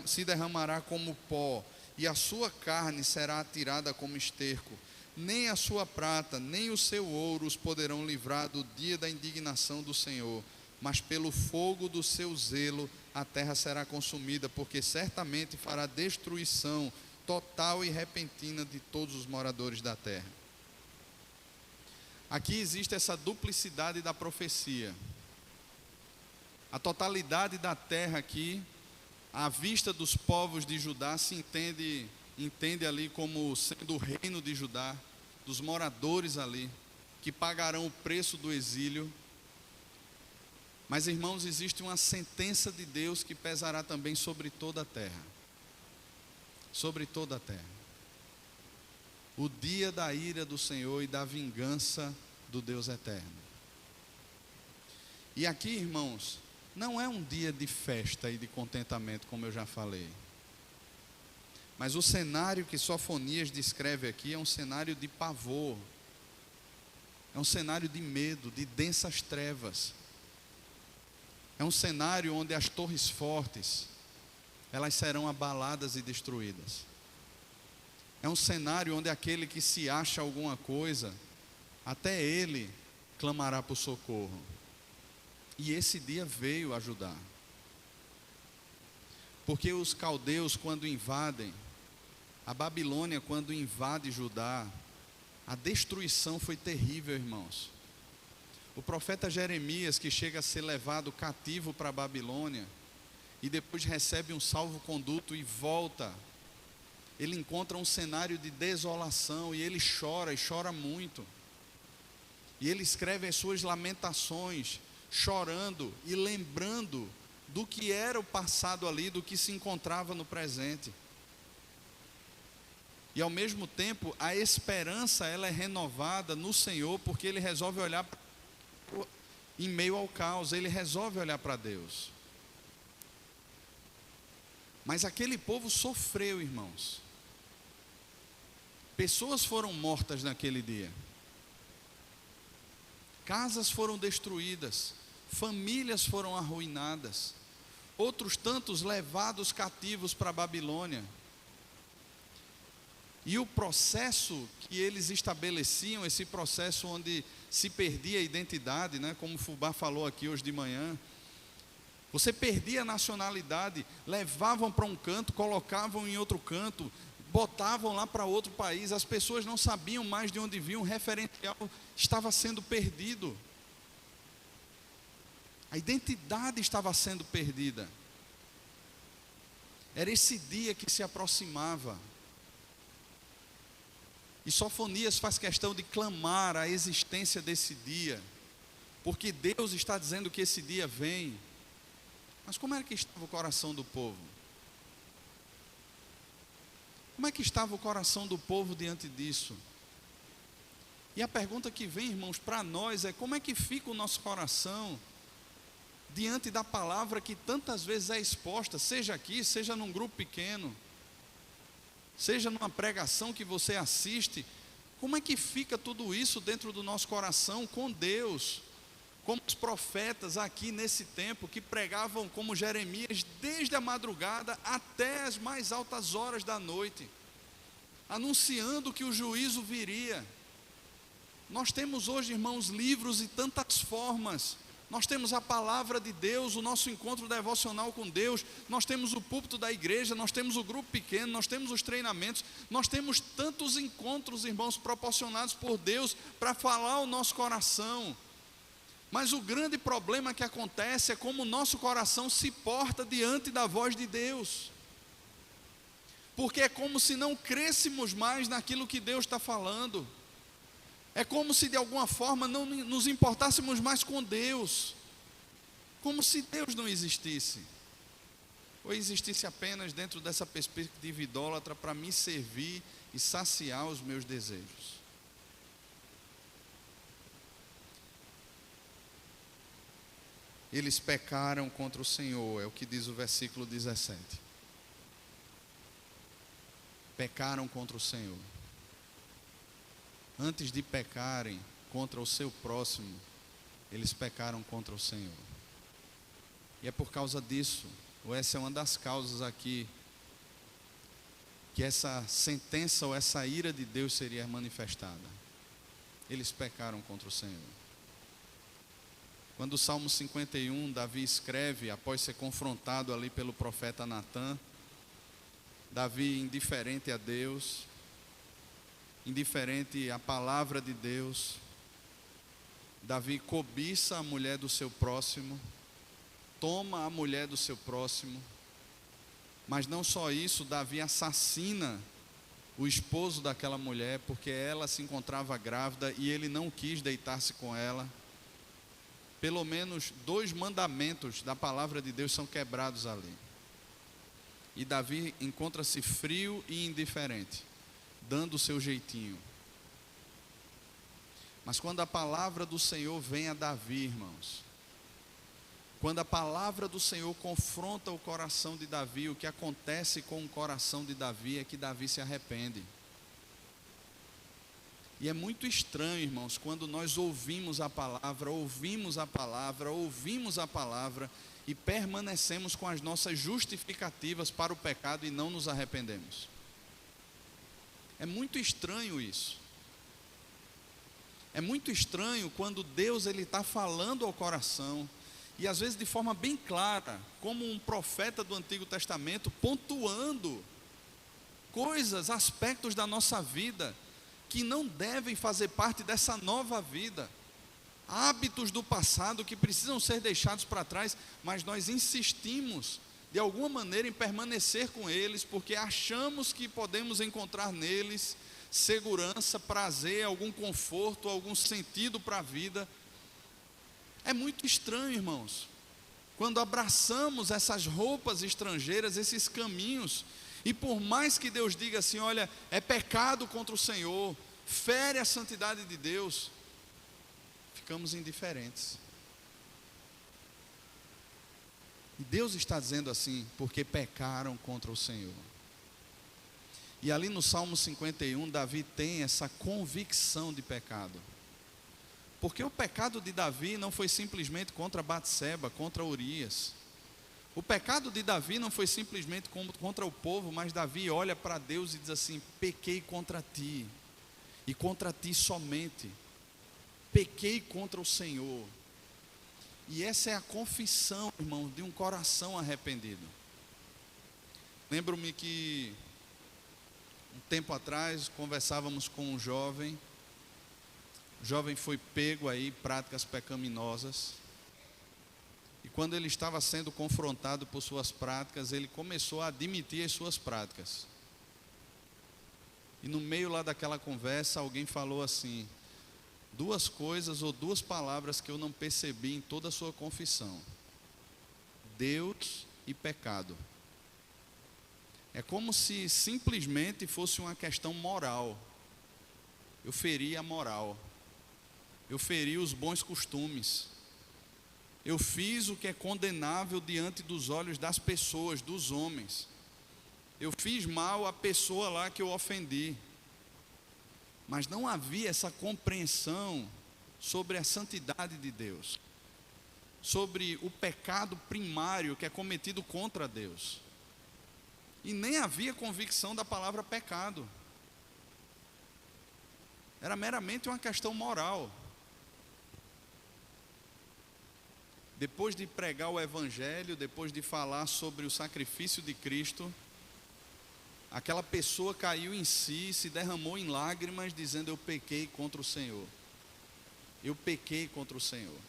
se derramará como pó, e a sua carne será atirada como esterco. Nem a sua prata, nem o seu ouro os poderão livrar do dia da indignação do Senhor, mas pelo fogo do seu zelo a terra será consumida, porque certamente fará destruição total e repentina de todos os moradores da terra. Aqui existe essa duplicidade da profecia. A totalidade da terra aqui, à vista dos povos de Judá, se entende ali como sendo o reino de Judá, dos moradores ali, que pagarão o preço do exílio. Mas, irmãos, existe uma sentença de Deus que pesará também sobre toda a terra. Sobre toda a terra. O dia da ira do Senhor e da vingança do Deus eterno. E aqui, irmãos, não é um dia de festa e de contentamento, como eu já falei. Mas o cenário que Sofonias descreve aqui é um cenário de pavor. É um cenário de medo, de densas trevas. É um cenário onde as torres fortes, elas serão abaladas e destruídas. É um cenário onde aquele que se acha alguma coisa, até ele clamará por socorro. E esse dia veio ajudar. Porque os caldeus, quando invadem, a Babilônia, quando invade Judá, a destruição foi terrível, irmãos. O profeta Jeremias, que chega a ser levado cativo para a Babilônia, e depois recebe um salvo-conduto e volta, ele encontra um cenário de desolação, e ele chora, e chora muito. E ele escreve as suas lamentações, chorando e lembrando do que era o passado ali, do que se encontrava no presente. E ao mesmo tempo, a esperança ela é renovada no Senhor, porque ele resolve olhar em meio ao caos, ele resolve olhar para Deus. Mas aquele povo sofreu, irmãos. Pessoas foram mortas naquele dia. Casas foram destruídas, famílias foram arruinadas, outros tantos levados cativos para a Babilônia. E o processo que eles estabeleciam, esse processo onde se perdia a identidade, né, como o Fubá falou aqui hoje de manhã, você perdia a nacionalidade, levavam para um canto, colocavam em outro canto, botavam lá para outro país, as pessoas não sabiam mais de onde vinham, o referencial estava sendo perdido. A identidade estava sendo perdida. Era esse dia que se aproximava. E Sofonias faz questão de clamar a existência desse dia, porque Deus está dizendo que esse dia vem. Mas como era que estava o coração do povo? Como é que estava o coração do povo diante disso? E a pergunta que vem, irmãos, para nós é: como é que fica o nosso coração diante da palavra que tantas vezes é exposta, seja aqui, seja num grupo pequeno, seja numa pregação que você assiste? Como é que fica tudo isso dentro do nosso coração com Deus? Como os profetas aqui nesse tempo, que pregavam como Jeremias desde a madrugada até as mais altas horas da noite, anunciando que o juízo viria. Nós temos hoje, irmãos, livros e tantas formas. Nós temos a palavra de Deus, o nosso encontro devocional com Deus, nós temos o púlpito da igreja, nós temos o grupo pequeno, nós temos os treinamentos, nós temos tantos encontros, irmãos, proporcionados por Deus para falar ao nosso coração. Mas o grande problema que acontece é como o nosso coração se porta diante da voz de Deus. Porque é como se não crêssemos mais naquilo que Deus está falando. É como se de alguma forma não nos importássemos mais com Deus. Como se Deus não existisse. Ou existisse apenas dentro dessa perspectiva idólatra para me servir e saciar os meus desejos. Eles pecaram contra o Senhor, é o que diz o versículo 17. Pecaram contra o Senhor. Antes de pecarem contra o seu próximo, eles pecaram contra o Senhor. E é por causa disso, ou essa é uma das causas aqui, que essa sentença ou essa ira de Deus seria manifestada. Eles pecaram contra o Senhor. Quando o Salmo 51, Davi escreve, após ser confrontado ali pelo profeta Natã, Davi indiferente a Deus, indiferente à palavra de Deus, Davi cobiça a mulher do seu próximo, toma a mulher do seu próximo, mas não só isso, Davi assassina o esposo daquela mulher, porque ela se encontrava grávida e ele não quis deitar-se com ela. pelo menos 2 mandamentos da palavra de Deus são quebrados ali. E Davi encontra-se frio e indiferente, dando o seu jeitinho. Mas quando a palavra do Senhor vem a Davi, irmãos, quando a palavra do Senhor confronta o coração de Davi, o que acontece com o coração de Davi é que Davi se arrepende. E é muito estranho, irmãos, quando nós ouvimos a palavra e permanecemos com as nossas justificativas para o pecado e não nos arrependemos. É muito estranho isso. É muito estranho quando Deus está falando ao coração, e às vezes de forma bem clara, como um profeta do Antigo Testamento, pontuando coisas, aspectos da nossa vida, que não devem fazer parte dessa nova vida, hábitos do passado que precisam ser deixados para trás, mas nós insistimos de alguma maneira em permanecer com eles, porque achamos que podemos encontrar neles segurança, prazer, algum conforto, algum sentido para a vida. É muito estranho, irmãos, quando abraçamos essas roupas estrangeiras, esses caminhos. E por mais que Deus diga assim, olha, é pecado contra o Senhor, fere a santidade de Deus, ficamos indiferentes. E Deus está dizendo assim, porque pecaram contra o Senhor. E ali no Salmo 51, Davi tem essa convicção de pecado. Porque o pecado de Davi não foi simplesmente contra Batseba, contra Urias. O pecado de Davi não foi simplesmente contra o povo, mas Davi olha para Deus e diz assim, pequei contra ti, e contra ti somente, pequei contra o Senhor. E essa é a confissão, irmão, de um coração arrependido. Lembro-me que um tempo atrás conversávamos com um jovem. O jovem foi pego aí em práticas pecaminosas. E quando ele estava sendo confrontado por suas práticas, ele começou a admitir as suas práticas. E no meio lá daquela conversa, alguém falou assim, 2 coisas ou 2 palavras que eu não percebi em toda a sua confissão: Deus e pecado. É como se simplesmente fosse uma questão moral. Eu feri a moral, eu feri os bons costumes, eu fiz o que é condenável diante dos olhos das pessoas, dos homens. Eu fiz mal à pessoa lá que eu ofendi. Mas não havia essa compreensão sobre a santidade de Deus, sobre o pecado primário que é cometido contra Deus. E nem havia convicção da palavra pecado. Era meramente uma questão moral. Depois de pregar o Evangelho, depois de falar sobre o sacrifício de Cristo, aquela pessoa caiu em si, se derramou em lágrimas, dizendo: eu pequei contra o Senhor. Eu pequei contra o Senhor.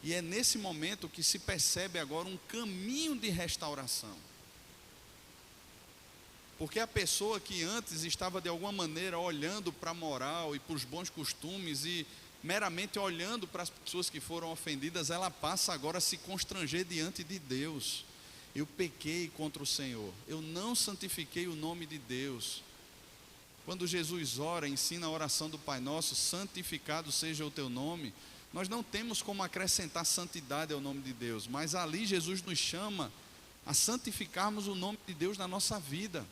E é nesse momento que se percebe agora um caminho de restauração. Porque a pessoa que antes estava de alguma maneira olhando para a moral e para os bons costumes e meramente olhando para as pessoas que foram ofendidas, ela passa agora a se constranger diante de Deus. Eu pequei contra o Senhor, eu não santifiquei o nome de Deus. Quando Jesus ora, ensina a oração do Pai Nosso, santificado seja o teu nome, nós não temos como acrescentar santidade ao nome de Deus, mas ali Jesus nos chama a santificarmos o nome de Deus na nossa vida,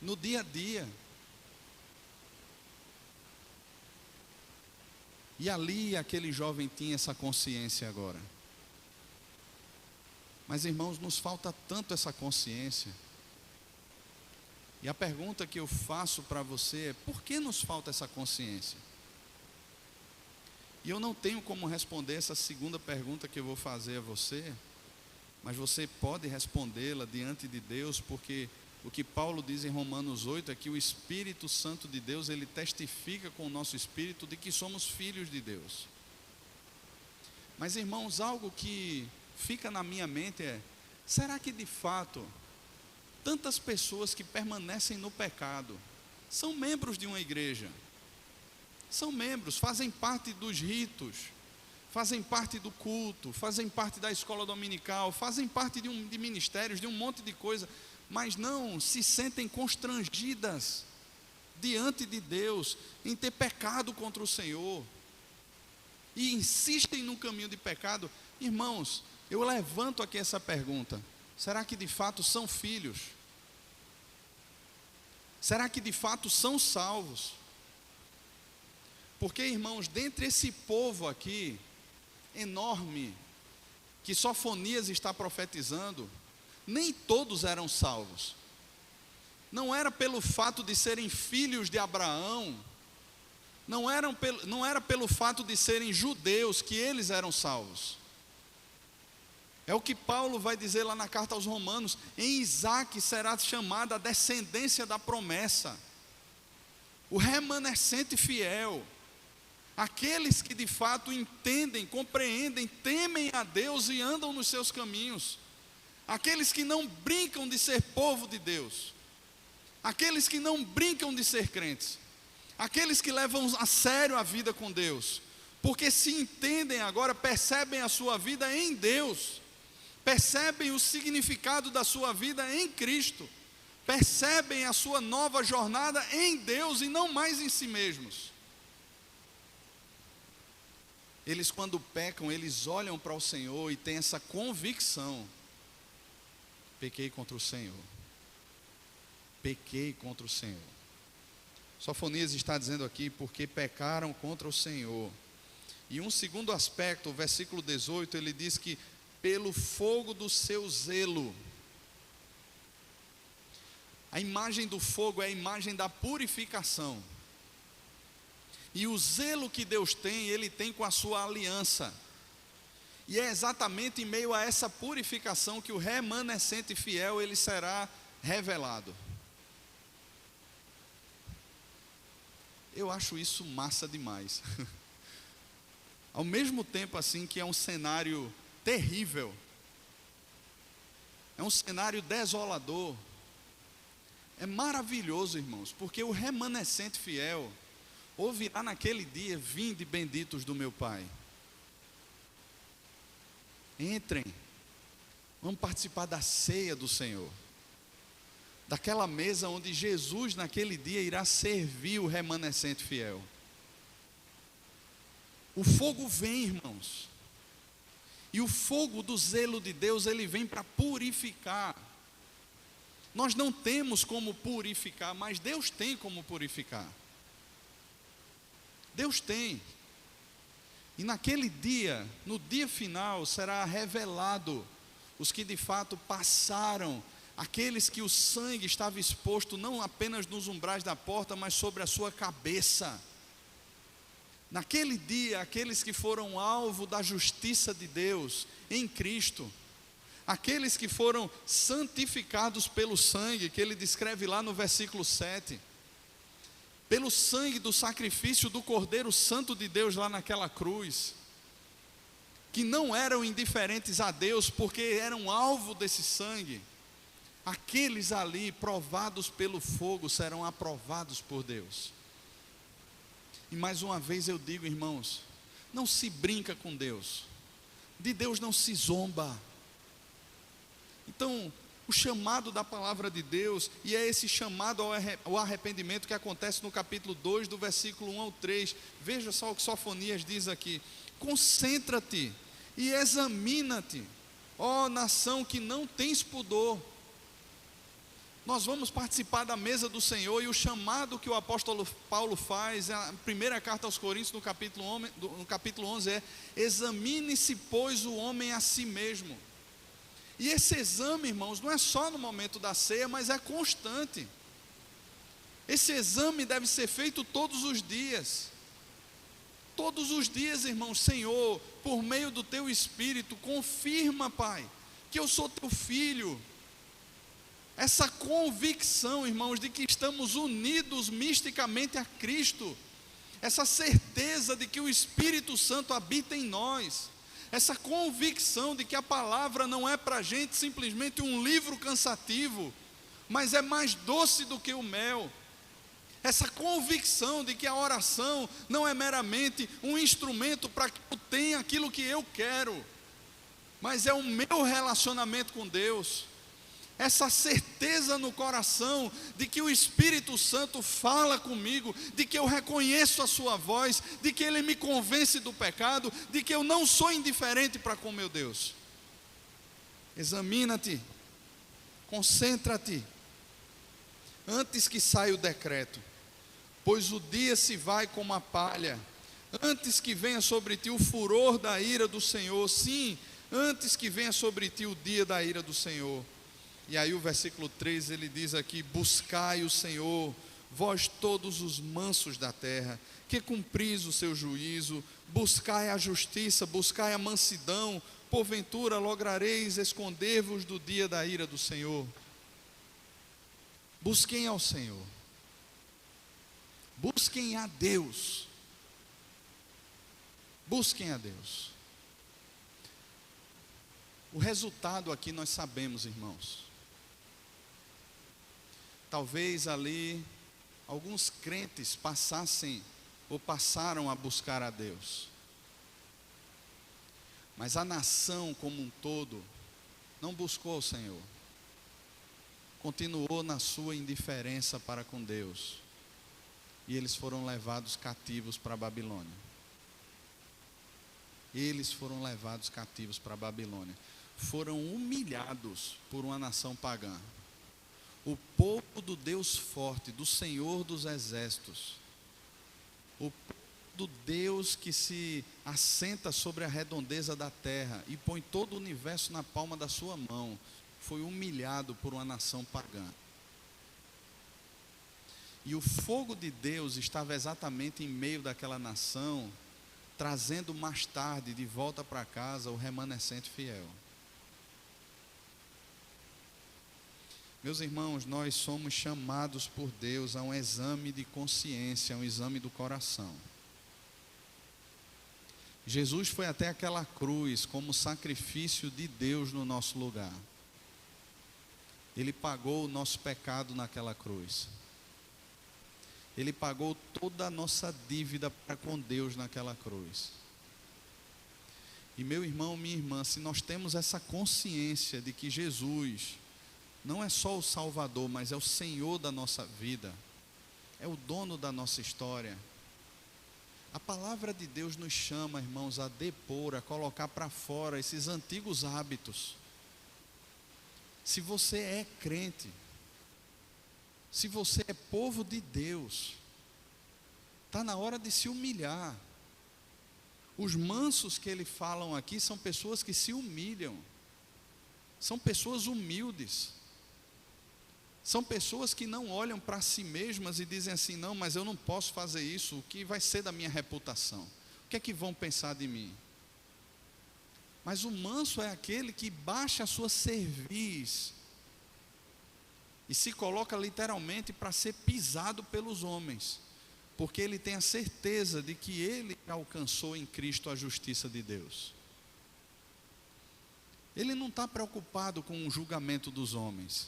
no dia a dia. E ali aquele jovem tinha essa consciência agora. Mas, irmãos, nos falta tanto essa consciência. E a pergunta que eu faço para você é: por que nos falta essa consciência? E eu não tenho como responder essa segunda pergunta que eu vou fazer a você, mas você pode respondê-la diante de Deus, porque o que Paulo diz em Romanos 8 é que o Espírito Santo de Deus, ele testifica com o nosso espírito de que somos filhos de Deus. Mas, irmãos, algo que fica na minha mente é: será que de fato tantas pessoas que permanecem no pecado são membros de uma igreja, São membros, fazem parte dos ritos, fazem parte do culto, fazem parte da escola dominical, fazem parte de ministérios, de um monte de coisa, mas não se sentem constrangidas diante de Deus em ter pecado contra o Senhor, e insistem no caminho de pecado. Irmãos, eu levanto aqui essa pergunta: será que de fato são filhos? Será que de fato são salvos? Porque, irmãos, dentre esse povo aqui, enorme, que Sofonias está profetizando, nem todos eram salvos. Não era pelo fato de serem filhos de Abraão, não era pelo fato de serem judeus que eles eram salvos. É o que Paulo vai dizer lá na carta aos Romanos: em Isaque será chamada a descendência da promessa, o remanescente fiel, aqueles que de fato entendem, compreendem, temem a Deus e andam nos seus caminhos, aqueles que não brincam de ser povo de Deus, aqueles que não brincam de ser crentes, aqueles que levam a sério a vida com Deus, porque se entendem agora, percebem a sua vida em Deus, percebem o significado da sua vida em Cristo, percebem a sua nova jornada em Deus e não mais em si mesmos. Eles, quando pecam, eles olham para o Senhor e têm essa convicção: pequei contra o Senhor, pequei contra o Senhor. Sofonias está dizendo aqui: porque pecaram contra o Senhor. E um segundo aspecto, o versículo 18, ele diz que pelo fogo do seu zelo. A imagem do fogo é a imagem da purificação. E o zelo que Deus tem, Ele tem com a sua aliança. E é exatamente em meio a essa purificação que o remanescente fiel, ele será revelado. Eu acho isso massa demais. Ao mesmo tempo assim que é um cenário terrível, é um cenário desolador, é maravilhoso, irmãos, porque o remanescente fiel ouvirá naquele dia: vinde benditos do meu Pai. Entrem, vamos participar da ceia do Senhor, daquela mesa onde Jesus naquele dia irá servir o remanescente fiel. O fogo vem, irmãos, e o fogo do zelo de Deus, ele vem para purificar. Nós não temos como purificar, mas Deus tem como purificar. Deus tem. E naquele dia, no dia final, será revelado os que de fato passaram, aqueles que o sangue estava exposto não apenas nos umbrais da porta, mas sobre a sua cabeça. Naquele dia, aqueles que foram alvo da justiça de Deus em Cristo, aqueles que foram santificados pelo sangue, que ele descreve lá no versículo 7, pelo sangue do sacrifício do Cordeiro Santo de Deus lá naquela cruz, que não eram indiferentes a Deus, porque eram alvo desse sangue, aqueles ali provados pelo fogo serão aprovados por Deus. E mais uma vez eu digo, irmãos, não se brinca com Deus, de Deus não se zomba. Então, o chamado da palavra de Deus, e é esse chamado ao arrependimento que acontece no capítulo 2, do versículo 1 ao 3, veja só o que Sofonias diz aqui: concentra-te e examina-te, ó nação que não tens pudor. Nós vamos participar da mesa do Senhor, e o chamado que o apóstolo Paulo faz, a primeira carta aos Coríntios, no capítulo 11 é: examine-se, pois, o homem a si mesmo. E esse exame, irmãos, não é só no momento da ceia, mas é constante. Esse exame deve ser feito todos os dias. Todos os dias, irmãos. Senhor, por meio do teu Espírito, confirma, Pai, que eu sou teu filho. Essa convicção, irmãos, de que estamos unidos misticamente a Cristo, essa certeza de que o Espírito Santo habita em nós, essa convicção de que a palavra não é para a gente simplesmente um livro cansativo, mas é mais doce do que o mel, essa convicção de que a oração não é meramente um instrumento para que eu tenha aquilo que eu quero, mas é o meu relacionamento com Deus. Essa certeza no coração de que o Espírito Santo fala comigo, de que eu reconheço a sua voz, de que Ele me convence do pecado, de que eu não sou indiferente para com meu Deus. Examina-te, concentra-te, antes que saia o decreto, pois o dia se vai como a palha, antes que venha sobre ti o furor da ira do Senhor, sim, antes que venha sobre ti o dia da ira do Senhor. E aí o versículo 3 ele diz aqui: buscai o Senhor, vós todos os mansos da terra, que cumpris o seu juízo, buscai a justiça, buscai a mansidão, porventura lograreis esconder-vos do dia da ira do Senhor. Busquem ao Senhor, busquem a Deus, busquem a Deus. O resultado aqui nós sabemos, irmãos. Talvez ali alguns crentes passassem ou passaram a buscar a Deus, mas a nação como um todo não buscou o Senhor, continuou na sua indiferença para com Deus, e eles foram levados cativos para a Babilônia. Eles foram levados cativos para a Babilônia, foram humilhados por uma nação pagã. O povo do Deus forte, do Senhor dos exércitos, o povo do Deus que se assenta sobre a redondeza da terra e põe todo o universo na palma da sua mão, foi humilhado por uma nação pagã. E o fogo de Deus estava exatamente em meio daquela nação, trazendo mais tarde de volta para casa o remanescente fiel. Meus irmãos, nós somos chamados por Deus a um exame de consciência, a um exame do coração. Jesus foi até aquela cruz como sacrifício de Deus no nosso lugar. Ele pagou o nosso pecado naquela cruz. Ele pagou toda a nossa dívida para com Deus naquela cruz. E meu irmão, minha irmã, se nós temos essa consciência de que Jesus não é só o Salvador, mas é o Senhor da nossa vida, é o dono da nossa história, a palavra de Deus nos chama, irmãos, a depor, a colocar para fora esses antigos hábitos. Se você é crente, se você é povo de Deus, está na hora de se humilhar. Os mansos que ele falam aqui são pessoas que se humilham, são pessoas humildes, são pessoas que não olham para si mesmas e dizem assim: não, mas eu não posso fazer isso, o que vai ser da minha reputação? O que é que vão pensar de mim? Mas o manso é aquele que baixa a sua cerviz e se coloca literalmente para ser pisado pelos homens, porque ele tem a certeza de que ele alcançou em Cristo a justiça de Deus. Ele não está preocupado com o julgamento dos homens,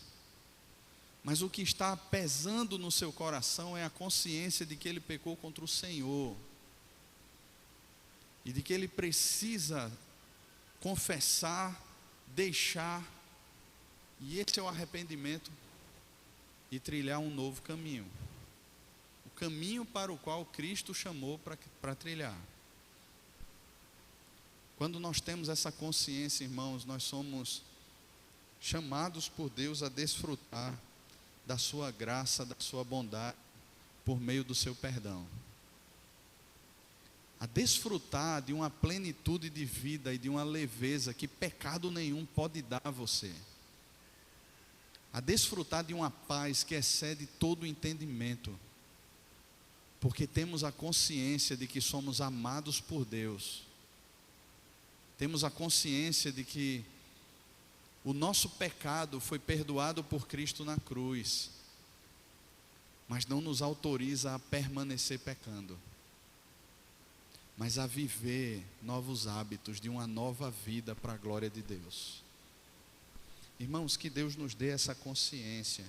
mas o que está pesando no seu coração é a consciência de que ele pecou contra o Senhor, e de que ele precisa confessar, deixar, e esse é o arrependimento, e trilhar um novo caminho, o caminho para o qual Cristo chamou para trilhar. Quando nós temos essa consciência, irmãos, nós somos chamados por Deus a desfrutar da sua graça, da sua bondade, por meio do seu perdão, a desfrutar de uma plenitude de vida e de uma leveza que pecado nenhum pode dar a você, a desfrutar de uma paz que excede todo o entendimento, porque temos a consciência de que somos amados por Deus, temos a consciência de que o nosso pecado foi perdoado por Cristo na cruz, mas não nos autoriza a permanecer pecando, mas a viver novos hábitos de uma nova vida para a glória de Deus. Irmãos, que Deus nos dê essa consciência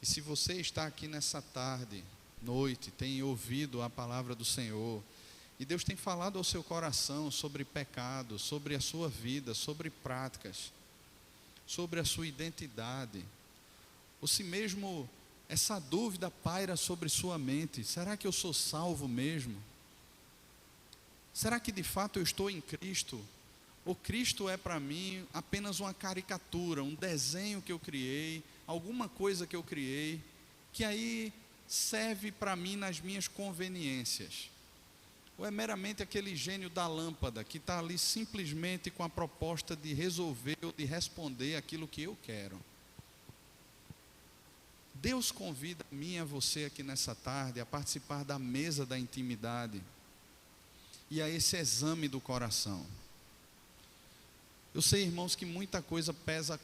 E se você está aqui nessa tarde, noite, tem ouvido a palavra do Senhor, e Deus tem falado ao seu coração sobre pecado, sobre a sua vida, sobre práticas, sobre a sua identidade, ou se mesmo essa dúvida paira sobre sua mente: será que eu sou salvo mesmo? Será que de fato eu estou em Cristo? Ou Cristo é para mim apenas uma caricatura, um desenho que eu criei, alguma coisa que eu criei, que aí serve para mim nas minhas conveniências? Ou é meramente aquele gênio da lâmpada que está ali simplesmente com a proposta de resolver ou de responder aquilo que eu quero? Deus convida a mim e a você aqui nessa tarde a participar da mesa da intimidade e a esse exame do coração. Eu sei, irmãos, que muita coisa pesa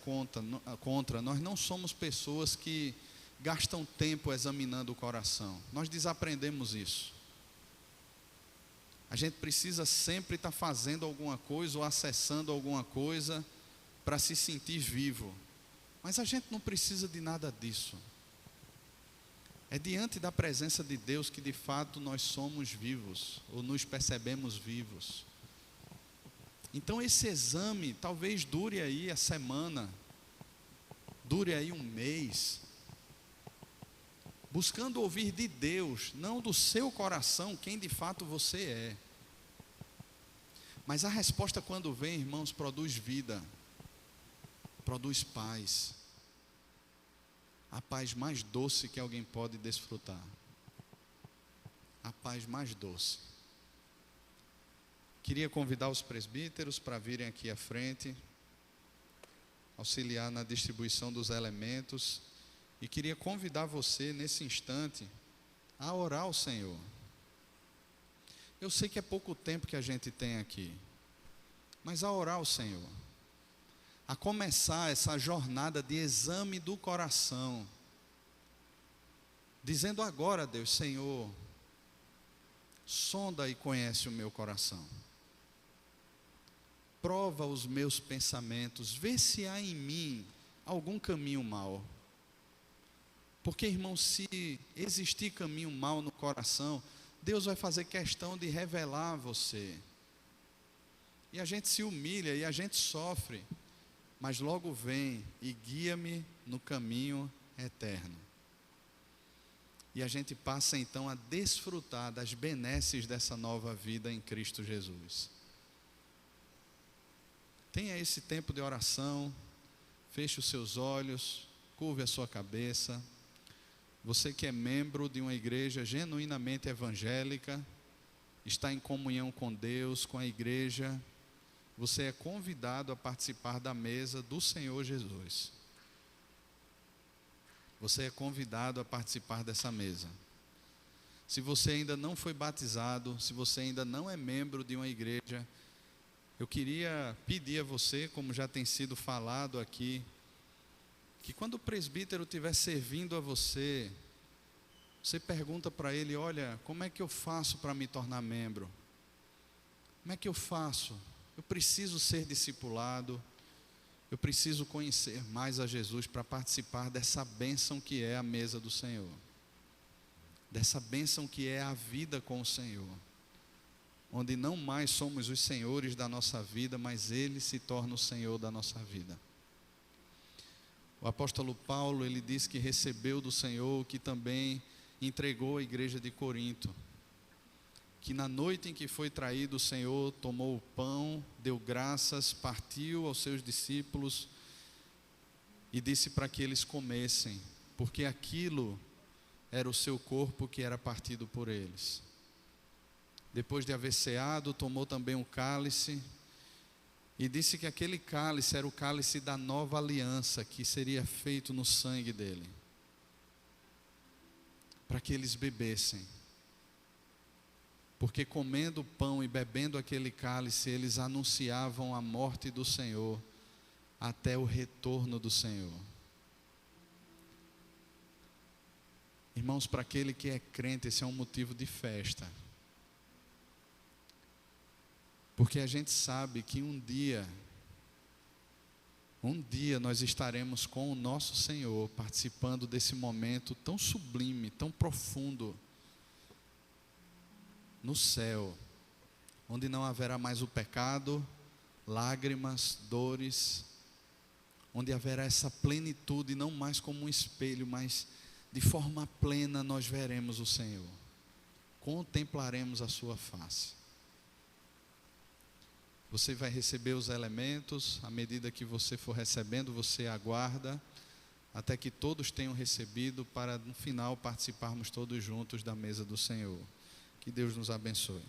contra. Nós não somos pessoas que gastam tempo examinando o coração. Nós desaprendemos isso. A gente precisa sempre estar fazendo alguma coisa ou acessando alguma coisa para se sentir vivo. Mas a gente não precisa de nada disso. É diante da presença de Deus que de fato nós somos vivos, ou nos percebemos vivos. Então esse exame talvez dure aí a semana, dure aí um mês, buscando ouvir de Deus, não do seu coração, quem de fato você é. Mas a resposta, quando vem, irmãos, produz vida, produz paz. A paz mais doce que alguém pode desfrutar. A paz mais doce. Queria convidar os presbíteros para virem aqui à frente, auxiliar na distribuição dos elementos, e queria convidar você nesse instante a orar ao Senhor. Eu sei que é pouco tempo que a gente tem aqui, mas a orar ao Senhor, a começar essa jornada de exame do coração, dizendo agora a Deus: Senhor, sonda e conhece o meu coração, prova os meus pensamentos, vê se há em mim algum caminho mau. Porque, irmão, se existir caminho mau no coração, Deus vai fazer questão de revelar a você. E a gente se humilha e a gente sofre, mas logo vem e guia-me no caminho eterno. E a gente passa então a desfrutar das benesses dessa nova vida em Cristo Jesus. Tenha esse tempo de oração, feche os seus olhos, curve a sua cabeça. Você que é membro de uma igreja genuinamente evangélica, está em comunhão com Deus, com a igreja, você é convidado a participar da mesa do Senhor Jesus. Você é convidado a participar dessa mesa. Se você ainda não foi batizado, se você ainda não é membro de uma igreja, eu queria pedir a você, como já tem sido falado aqui, que quando o presbítero estiver servindo a você, você pergunta para ele: olha, como é que eu faço para me tornar membro? Como é que eu faço? Eu preciso ser discipulado, eu preciso conhecer mais a Jesus para participar dessa bênção que é a mesa do Senhor, dessa bênção que é a vida com o Senhor, onde não mais somos os senhores da nossa vida, mas Ele se torna o Senhor da nossa vida. O apóstolo Paulo, ele diz que recebeu do Senhor o que também entregou à igreja de Corinto, que na noite em que foi traído, o Senhor tomou o pão, deu graças, partiu aos seus discípulos e disse para que eles comessem, porque aquilo era o seu corpo que era partido por eles. Depois de haver ceado, tomou também um cálice e disse que aquele cálice era o cálice da nova aliança, que seria feito no sangue dele, para que eles bebessem. Porque comendo o pão e bebendo aquele cálice, eles anunciavam a morte do Senhor até o retorno do Senhor. Irmãos, para aquele que é crente, esse é um motivo de festa. Porque a gente sabe que um dia Um dia nós estaremos com o nosso Senhor, participando desse momento tão sublime, tão profundo, no céu, onde não haverá mais o pecado, lágrimas, dores, onde haverá essa plenitude, não mais como um espelho, mas de forma plena nós veremos o Senhor, contemplaremos a sua face. Você vai receber os elementos, à medida que você for recebendo, você aguarda, até que todos tenham recebido, para no final participarmos todos juntos da mesa do Senhor. Que Deus nos abençoe.